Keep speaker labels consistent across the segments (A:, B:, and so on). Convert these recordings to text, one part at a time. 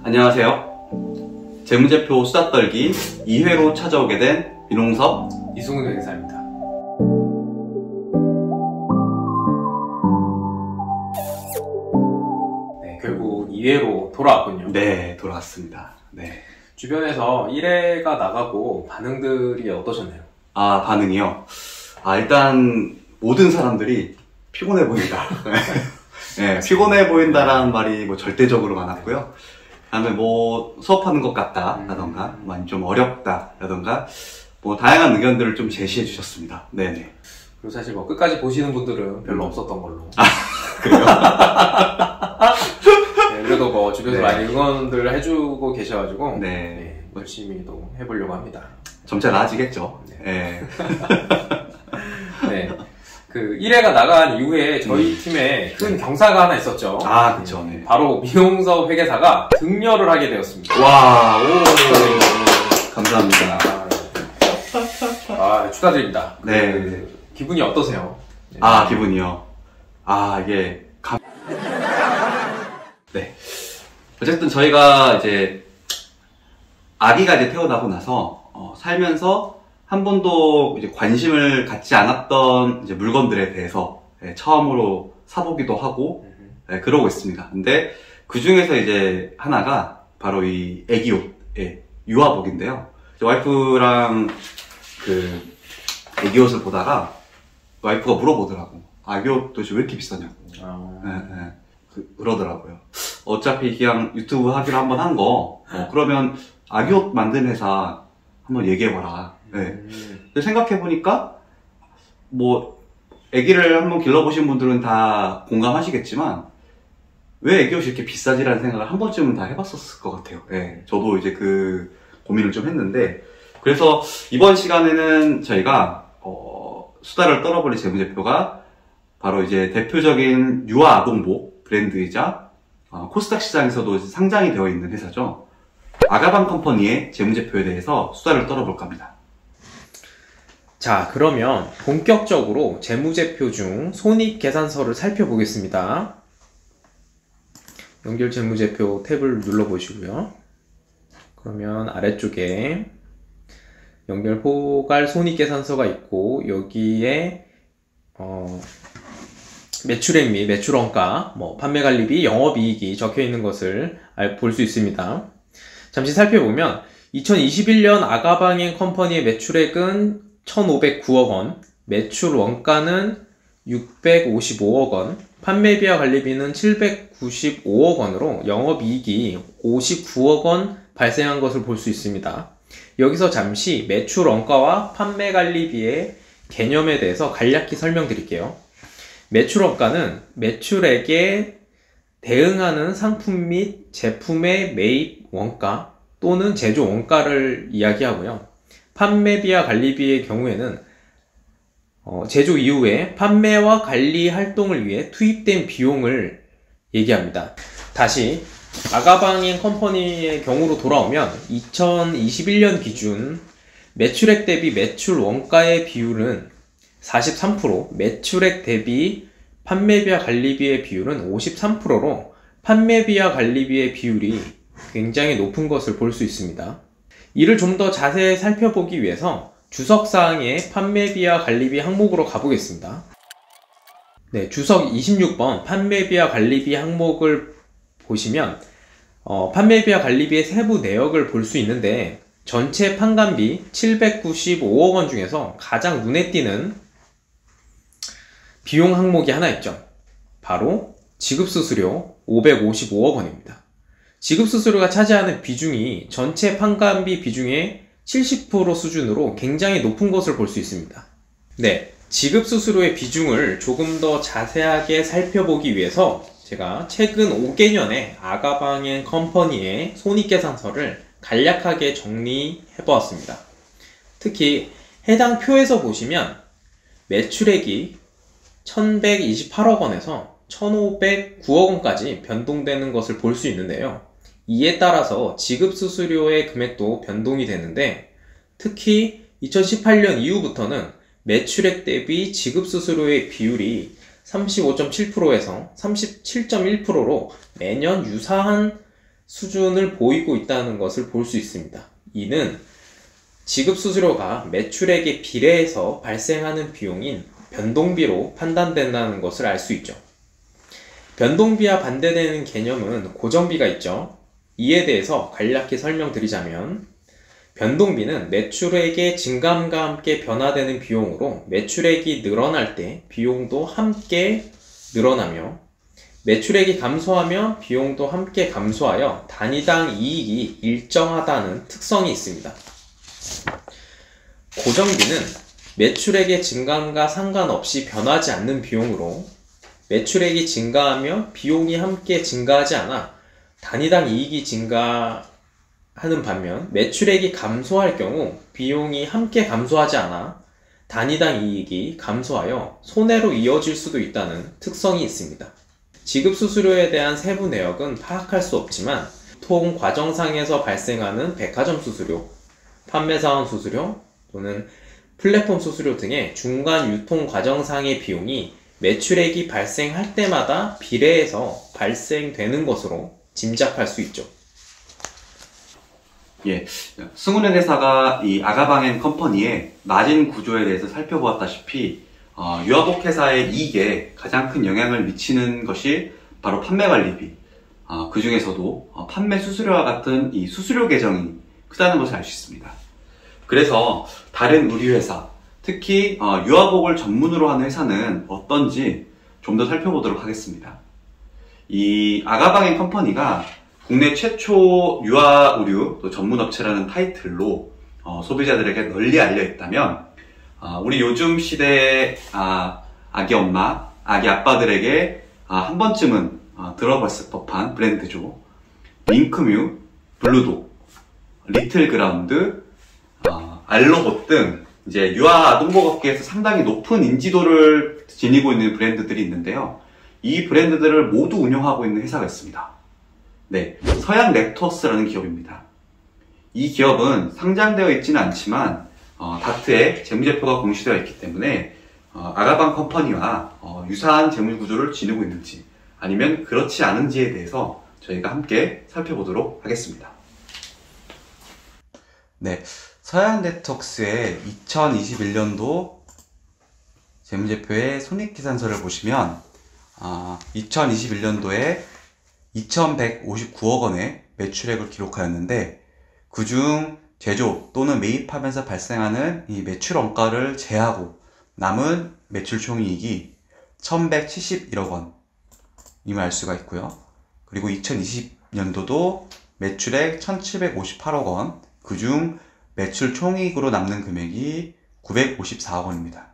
A: 안녕하세요. 재무제표 수다 떨기 2회로 찾아오게 된 민홍섭,
B: 이승훈 회계사입니다. 네, 결국 2회로 돌아왔군요.
A: 네, 돌아왔습니다. 네.
B: 주변에서 1회가 나가고 반응들이 어떠셨나요?
A: 아, 반응이요? 일단 모든 사람들이 피곤해 보인다. 네, 피곤해 보인다라는 말이 뭐 절대적으로 많았고요. 다음에 뭐 수업하는 것 같다 라던가 아니면 좀 어렵다 라던가 뭐 다양한 의견들을 좀 제시해 주셨습니다. 네네.
B: 그리고 사실 뭐 끝까지 보시는 분들은 별로 없었던 걸로.
A: 그래요?
B: 네, 그래도 뭐 주변에서
A: 네.
B: 많이 응원들 해주고 계셔가지고
A: 네.
B: 열심히 또 해보려고 합니다.
A: 점차 나아지겠죠.
B: 네.
A: 네.
B: 네. 그 1회가 나간 이후에 저희 팀에 큰 경사가 하나 있었죠.
A: 아, 그쵸. 네.
B: 바로 민홍섭 회계사가 등려를 하게 되었습니다.
A: 와, 오, 감사합니다.
B: 축하드립니다.
A: 네.
B: 기분이 어떠세요? 네.
A: 기분이요. 이게 네. 어쨌든 저희가 이제 아기가 이제 태어나고 나서 살면서 한 번도 이제 관심을 갖지 않았던 이제 물건들에 대해서 처음으로 사보기도 하고 그러고 있습니다. 근데 그 중에서 이제 하나가 바로 이 애기 옷, 유아복인데요. 와이프랑 그 애기 옷을 보다가 와이프가 물어보더라고. 애기 옷 도대체 왜 이렇게 비싸냐고. 그러더라고요. 어차피 그냥 유튜브 하기로 한번 한 거, 그러면 아기 옷 만드는 회사 한번 얘기해봐라. 네. 생각해보니까, 뭐, 애기를 한번 길러보신 분들은 다 공감하시겠지만, 왜 애기 옷이 이렇게 비싸지라는 생각을 한 번쯤은 다 해봤었을 것 같아요. 네. 저도 이제 그 고민을 좀 했는데, 그래서 이번 시간에는 저희가, 수다를 떨어버릴 재무제표가 바로 이제 대표적인 유아 아동복 브랜드이자, 코스닥 시장에서도 상장이 되어 있는 회사죠. 아가방 컴퍼니의 재무제표에 대해서 수다를 떨어볼까 합니다.
B: 자, 그러면 본격적으로 재무제표 중 손익계산서를 살펴보겠습니다. 연결 재무제표 탭을 눌러보시고요. 그러면 아래쪽에 연결 포괄 손익계산서가 있고 여기에 매출액 및 매출원가, 판매관리비, 영업이익이 적혀있는 것을 볼 수 있습니다. 잠시 살펴보면 2021년 아가방행 컴퍼니의 매출액은 1,509억 원, 매출 원가는 655억 원, 판매비와 관리비는 795억 원으로 영업이익이 59억 원 발생한 것을 볼 수 있습니다. 여기서 잠시 매출 원가와 판매관리비의 개념에 대해서 간략히 설명드릴게요. 매출 원가는 매출액에 대응하는 상품 및 제품의 매입 원가 또는 제조 원가를 이야기하고요. 판매비와 관리비의 경우에는 제조 이후에 판매와 관리 활동을 위해 투입된 비용을 얘기합니다. 다시 아가방행 컴퍼니의 경우로 돌아오면 2021년 기준 매출액 대비 매출 원가의 비율은 43%, 매출액 대비 판매비와 관리비의 비율은 53%로 판매비와 관리비의 비율이 굉장히 높은 것을 볼 수 있습니다. 이를 좀 더 자세히 살펴보기 위해서 주석사항의 판매비와 관리비 항목으로 가보겠습니다. 네, 주석 26번 판매비와 관리비 항목을 보시면 판매비와 관리비의 세부 내역을 볼 수 있는데 전체 판관비 795억 원 중에서 가장 눈에 띄는 비용 항목이 하나 있죠. 바로 지급수수료 555억 원입니다. 지급수수료가 차지하는 비중이 전체 판관비 비중의 70% 수준으로 굉장히 높은 것을 볼 수 있습니다. 네, 지급수수료의 비중을 조금 더 자세하게 살펴보기 위해서 제가 최근 5개년의 아가방행 컴퍼니의 손익계산서를 간략하게 정리해보았습니다. 특히 해당 표에서 보시면 매출액이 1128억 원에서 1509억 원까지 변동되는 것을 볼 수 있는데요. 이에 따라서 지급수수료의 금액도 변동이 되는데 특히 2018년 이후부터는 매출액 대비 지급수수료의 비율이 35.7%에서 37.1%로 매년 유사한 수준을 보이고 있다는 것을 볼 수 있습니다. 이는 지급 수수료가 매출액에 비례해서 발생하는 비용인 변동비로 판단된다는 것을 알 수 있죠. 변동비와 반대되는 개념은 고정비가 있죠. 이에 대해서 간략히 설명드리자면, 변동비는 매출액의 증감과 함께 변화되는 비용으로 매출액이 늘어날 때 비용도 함께 늘어나며, 매출액이 감소하며 비용도 함께 감소하여 단위당 이익이 일정하다는 특성이 있습니다. 고정비는 매출액의 증감과 상관없이 변하지 않는 비용으로 매출액이 증가하며 비용이 함께 증가하지 않아 단위당 이익이 증가하는 반면, 매출액이 감소할 경우 비용이 함께 감소하지 않아 단위당 이익이 감소하여 손해로 이어질 수도 있다는 특성이 있습니다. 지급 수수료에 대한 세부 내역은 파악할 수 없지만, 통 과정상에서 발생하는 백화점 수수료, 판매사원 수수료 또는 플랫폼 수수료 등의 중간 유통 과정상의 비용이 매출액이 발생할 때마다 비례해서 발생되는 것으로 짐작할 수 있죠.
A: 예, 승훈의 회사가 이 아가방앤 컴퍼니의 마진 구조에 대해서 살펴보았다시피 유아복 회사의 이익에 가장 큰 영향을 미치는 것이 바로 판매 관리비, 그 중에서도 판매 수수료와 같은 이 수수료 계정이 크다는 것을 알 수 있습니다. 그래서 다른 의류회사, 특히 유아복을 전문으로 하는 회사는 어떤지 좀 더 살펴보도록 하겠습니다. 이 아가방앤 컴퍼니가 국내 최초 유아 의류 또 전문 업체라는 타이틀로 소비자들에게 널리 알려 있다면, 우리 요즘 시대의 아기 엄마, 아기 아빠들에게 한 번쯤은 들어봤을 법한 브랜드죠. 밍크뮤, 블루독, 리틀그라운드, 알로봇 등 이제 유아 아동복 업계에서 상당히 높은 인지도를 지니고 있는 브랜드들이 있는데요. 이 브랜드들을 모두 운영하고 있는 회사가 있습니다. 네, 서양 넥터스라는 기업입니다. 이 기업은 상장되어 있지는 않지만 다트에 재무제표가 공시되어 있기 때문에 아가방 컴퍼니와 유사한 재무구조를 지니고 있는지 아니면 그렇지 않은지에 대해서 저희가 함께 살펴보도록 하겠습니다. 네, 서양 넥터스의 2021년도 재무제표의 손익계산서를 보시면 2021년도에 2,159억 원의 매출액을 기록하였는데, 그중 제조 또는 매입하면서 발생하는 이 매출 원가를 제하고 남은 매출 총이익이 1,171억 원임을 알 수가 있고요. 그리고 2020년도도 매출액 1,758억 원, 그중 매출 총이익으로 남는 금액이 954억 원입니다.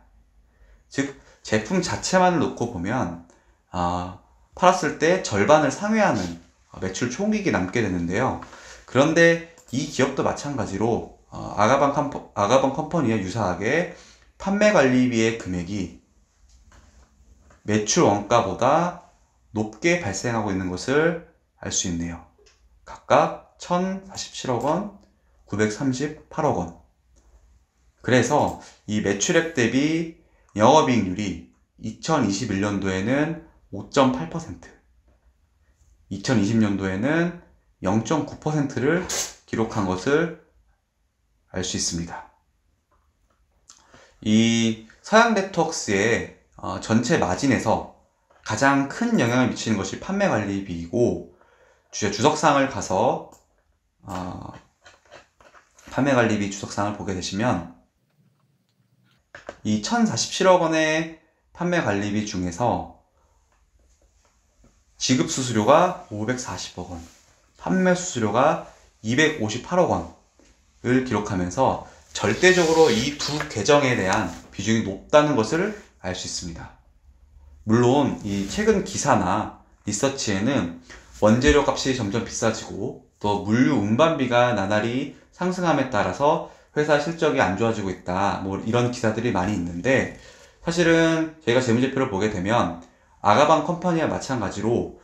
A: 즉 제품 자체만을 놓고 보면 팔았을 때 절반을 상회하는 매출 총이익이 남게 되는데요. 그런데 이 기업도 마찬가지로 아가방 컴퍼니와 유사하게 판매 관리비의 금액이 매출 원가보다 높게 발생하고 있는 것을 알 수 있네요. 각각 1,047억 원, 938억 원. 그래서 이 매출액 대비 영업이익률이 2021년도에는 5.8%, 2020년도에는 0.9%를 기록한 것을 알 수 있습니다. 이 서양 네트워크스의 전체 마진에서 가장 큰 영향을 미치는 것이 판매 관리비이고, 주석상을 가서 판매 관리비 주석상을 보게 되시면 이 1,047억 원의 판매 관리비 중에서 지급 수수료가 540억 원, 판매 수수료가 258억 원을 기록하면서 절대적으로 이 두 계정에 대한 비중이 높다는 것을 알 수 있습니다. 물론 이 최근 기사나 리서치에는 원재료 값이 점점 비싸지고 또 물류 운반비가 나날이 상승함에 따라서 회사 실적이 안 좋아지고 있다, 뭐 이런 기사들이 많이 있는데, 사실은 저희가 재무제표를 보게 되면 아가방 컴퍼니와 마찬가지로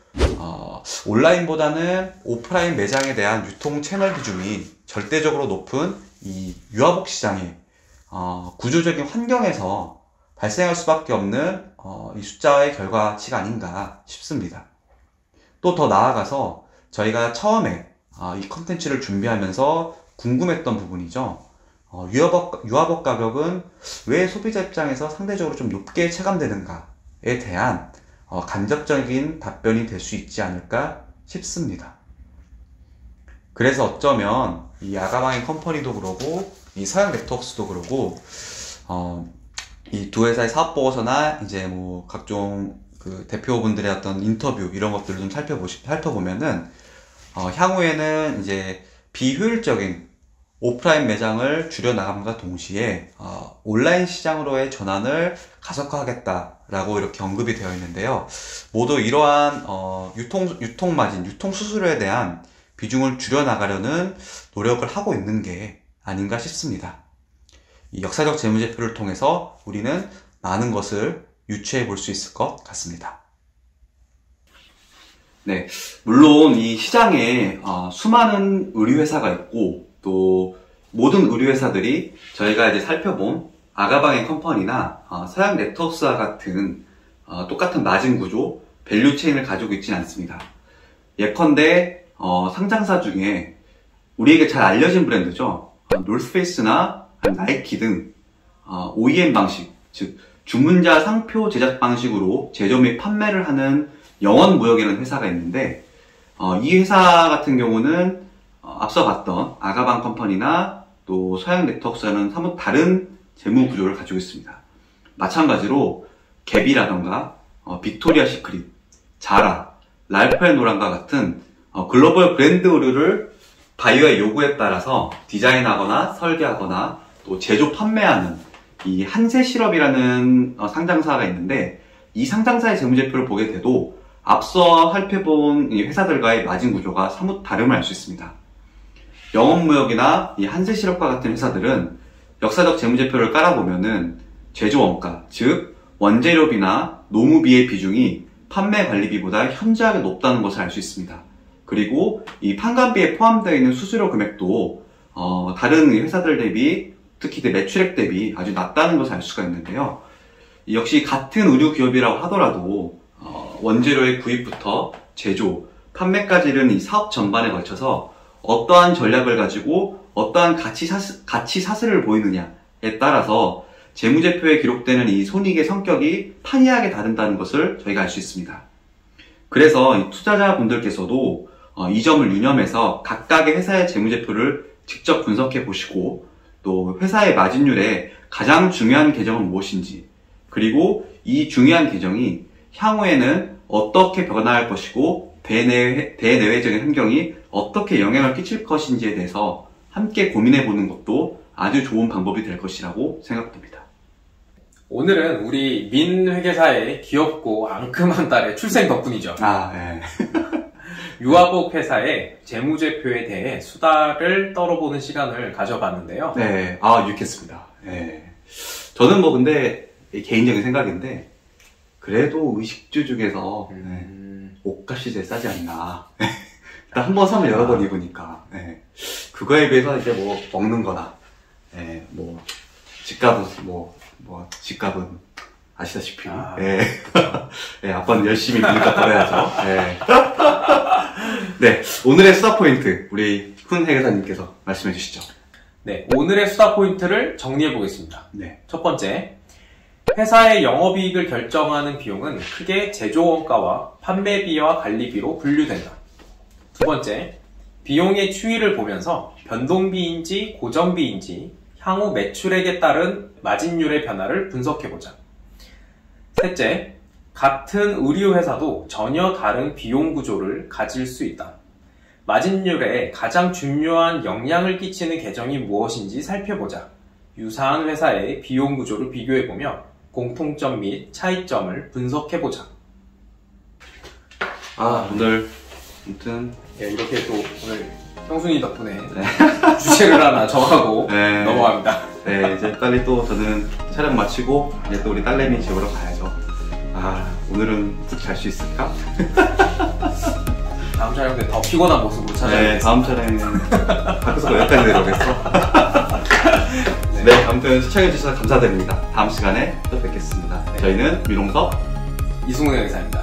A: 온라인보다는 오프라인 매장에 대한 유통 채널 비중이 절대적으로 높은 이 유아복 시장의 구조적인 환경에서 발생할 수밖에 없는 이 숫자의 결과치가 아닌가 싶습니다. 또 더 나아가서 저희가 처음에 이 컨텐츠를 준비하면서 궁금했던 부분이죠. 유아복 가격은 왜 소비자 입장에서 상대적으로 좀 높게 체감되는가에 대한 간접적인 답변이 될 수 있지 않을까 싶습니다. 그래서 어쩌면 이 아가방행 컴퍼니도 그러고 이 서양 네트워크스도 그러고 이 두 회사의 사업 보고서나 이제 뭐 각종 그 대표분들의 어떤 인터뷰 이런 것들을 좀 살펴보면은 향후에는 이제 비효율적인 오프라인 매장을 줄여나감과 동시에 온라인 시장으로의 전환을 가속화하겠다라고 이렇게 언급이 되어 있는데요. 모두 이러한 유통 마진, 유통 수수료에 대한 비중을 줄여나가려는 노력을 하고 있는 게 아닌가 싶습니다. 이 역사적 재무제표를 통해서 우리는 많은 것을 유추해 볼 수 있을 것 같습니다. 네, 물론 이 시장에 수많은 의류회사가 있고 또 모든 의류회사들이 저희가 이제 살펴본 아가방행 컴퍼니나 서양 네트워크스와 같은 똑같은 마진 구조, 밸류 체인을 가지고 있지는 않습니다. 예컨대 상장사 중에 우리에게 잘 알려진 브랜드죠. 노스페이스나 나이키 등 OEM 방식, 즉 주문자 상표 제작 방식으로 제조 및 판매를 하는 영원무역이라는 회사가 있는데 이 회사 같은 경우는 앞서 봤던 아가방 컴퍼니나 또 서양 네트워크스와는 사뭇 다른 재무 구조를 가지고 있습니다. 마찬가지로 갭이라던가 빅토리아 시크릿, 자라, 랄프 앤 노란과 같은 글로벌 브랜드 의류를 바이어의 요구에 따라서 디자인하거나 설계하거나 또 제조 판매하는 이 한세실업이라는 상장사가 있는데 이 상장사의 재무제표를 보게 돼도 앞서 살펴본 이 회사들과의 마진 구조가 사뭇 다름을 알 수 있습니다. 영업무역이나 이 한세실업과 같은 회사들은 역사적 재무제표를 깔아보면은 제조원가, 즉 원재료비나 노무비의 비중이 판매 관리비보다 현저하게 높다는 것을 알 수 있습니다. 그리고 이 판관비에 포함되어 있는 수수료 금액도 다른 회사들 대비, 특히 매출액 대비 아주 낮다는 것을 알 수가 있는데요. 역시 같은 의류 기업이라고 하더라도 원재료의 구입부터 제조, 판매까지 이른 이 사업 전반에 걸쳐서 어떠한 전략을 가지고 어떠한 가치 사슬을 보이느냐에 따라서 재무제표에 기록되는 이 손익의 성격이 판이하게 다른다는 것을 저희가 알 수 있습니다. 그래서 이 투자자분들께서도 이 점을 유념해서 각각의 회사의 재무제표를 직접 분석해 보시고 또 회사의 마진율의 가장 중요한 계정은 무엇인지, 그리고 이 중요한 계정이 향후에는 어떻게 변화할 것이고 대내외적인 환경이 어떻게 영향을 끼칠 것인지에 대해서 함께 고민해 보는 것도 아주 좋은 방법이 될 것이라고 생각됩니다.
B: 오늘은 우리 민 회계사의 귀엽고 앙큼한 딸의 출생 덕분이죠.
A: 네.
B: 유아복 회사의 재무제표에 대해 수다를 떨어보는 시간을 가져봤는데요.
A: 네, 유익했습니다. 네. 저는 뭐 근데 개인적인 생각인데 그래도 의식주 중에서 옷값이 제일 싸지 않나. 일단 한 번 사면 여러 번 입으니까. 네. 그거에 비해서 이제 뭐 먹는 거나, 뭐 집값은 집값은 아시다시피. 네. 네, 아빠는 열심히 그러니까 벌어야죠. 네. 네, 오늘의 수다 포인트 우리 훈 회계사님께서 말씀해 주시죠.
B: 네, 오늘의 수다 포인트를 정리해 보겠습니다.
A: 네.
B: 첫 번째, 회사의 영업이익을 결정하는 비용은 크게 제조원가와 판매비와 관리비로 분류된다. 두 번째, 비용의 추이를 보면서 변동비인지 고정비인지 향후 매출액에 따른 마진율의 변화를 분석해보자. 셋째, 같은 의류회사도 전혀 다른 비용 구조를 가질 수 있다. 마진율에 가장 중요한 영향을 끼치는 계정이 무엇인지 살펴보자. 유사한 회사의 비용 구조를 비교해보며 공통점 및 차이점을 분석해보자.
A: 오늘 아무튼
B: 이렇게 또 오늘 형순이 덕분에 주제를 하나 정하고 넘어갑니다.
A: 네, 이제 빨리 또 저는 촬영 마치고 이제 또 우리 딸내미 재우러 가야죠. 오늘은 푹 잘 수 있을까?
B: 다음 촬영 때 더 피곤한 모습으로 찾아뵙겠습니다.
A: 네, 다음 촬영에는 밖에서 여기까지 내려오겠어. 네, 아무튼 시청해주셔서 감사드립니다. 다음 시간에 또 뵙겠습니다. 저희는 미롱섭
B: 이승훈 회계사입니다.